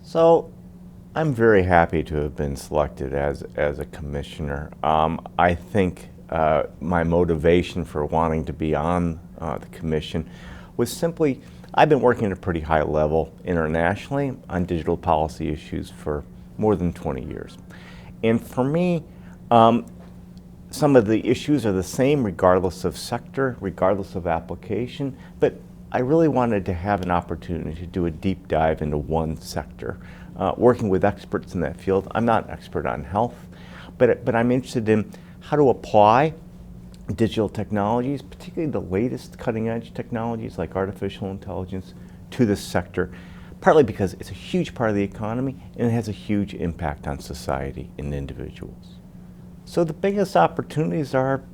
So I'm very happy to have been selected as a commissioner. I think my motivation for wanting to be on the commission was simply I've been working at a pretty high level internationally on digital policy issues for more than 20 years. And for me, some of the issues are the same regardless of sector, regardless of application, but I really wanted to have an opportunity to do a deep dive into one sector, working with experts in that field. I'm not an expert on health, but I'm interested in how to apply digital technologies, particularly the latest cutting edge technologies like artificial intelligence, to this sector, partly because it's a huge part of the economy and it has a huge impact on society and individuals. So the biggest opportunities are,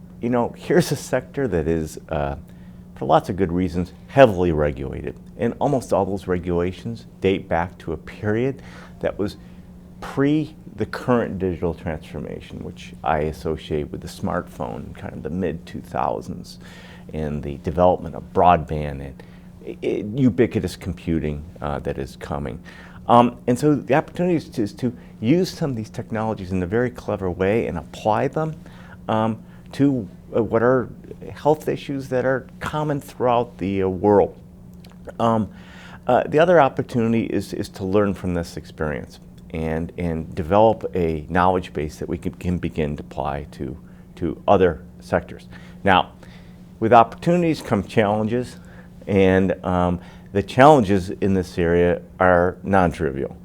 here's a sector that is, for lots of good reasons, heavily regulated. And almost all those regulations date back to a period that was pre the current digital transformation, which I associate with the smartphone, kind of the mid-2000s, and the development of broadband and ubiquitous computing that is coming. And so the opportunity is to use some of these technologies in a very clever way and apply them to what are health issues that are common throughout the world. The other opportunity is to learn from this experience and develop a knowledge base that we can begin to apply to other sectors. Now, with opportunities come challenges, and the challenges in this area are non-trivial.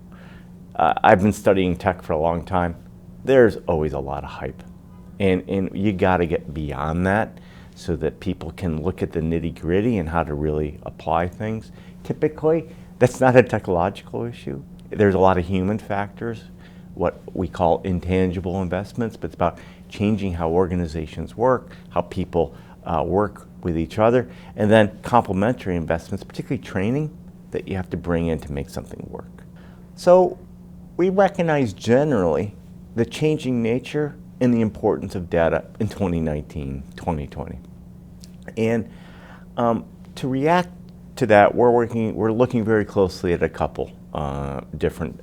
I've been studying tech for a long time. There's always a lot of hype. And you got to get beyond that so that people can look at the nitty-gritty and how to really apply things. Typically, that's not a technological issue. There's a lot of human factors, what we call intangible investments, but it's about changing how organizations work, how people work with each other, and then complementary investments, particularly training, that you have to bring in to make something work. So we recognize generally the changing nature and the importance of data in 2019, 2020. And to react to that, we're looking very closely at a couple different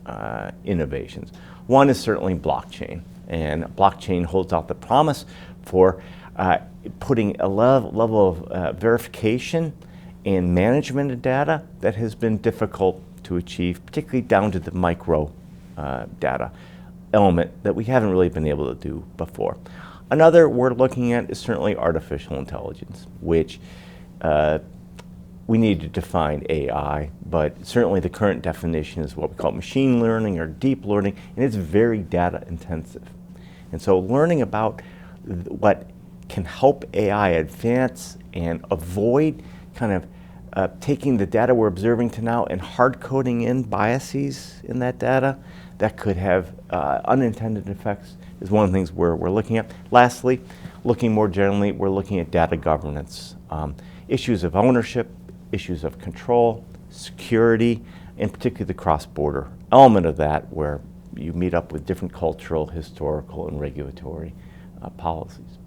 innovations. One is certainly blockchain, and blockchain holds out the promise for putting a level of verification and management of data that has been difficult to achieve, particularly down to the micro data element that we haven't really been able to do before. Another we're looking at is certainly artificial intelligence, which we need to define AI, but certainly the current definition is what we call machine learning or deep learning, and it's very data intensive. And so learning about what can help AI advance and avoid kind of taking the data we're observing to now and hard coding in biases in that data that could have unintended effects is one of the things we're looking at. Lastly, looking more generally, we're looking at data governance, issues of ownership, issues of control, security, and particularly the cross-border element of that where you meet up with different cultural, historical, and regulatory policies.